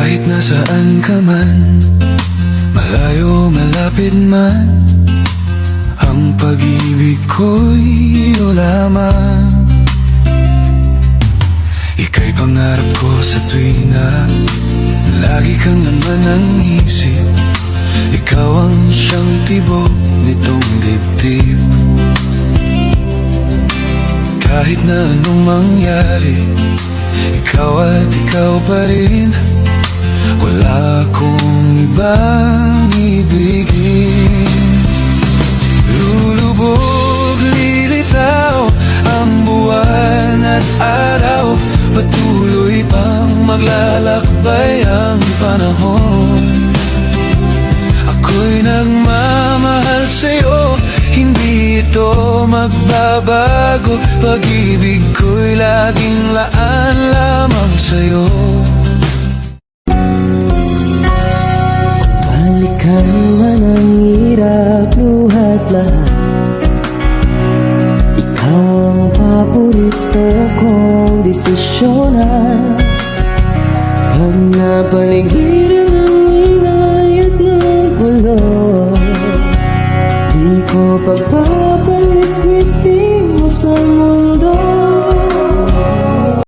Kahit nasaan ka man, malayo malapit man, ang pag-ibig ko'y iyo lamang. Ika'y pangarap ko sa tuwing na lagi kang laman ng isip. Ikaw ang siyang tibok nitong dibdib. Kahit na anong mangyari, ikaw at ikaw pa rin. Wala akong ibang ibigin. Lulubog, lilitaw ang buwan at araw. Patuloy pang maglalakbay ang panahon. Ako'y nagmamahal sa'yo, hindi ito magbabago. Pag-ibig ko'y laging laan lamang sa'yo. Balikan man ang hirap, luhat lahat, ikaw ang paborito kong desisyonan. Pag napaligiran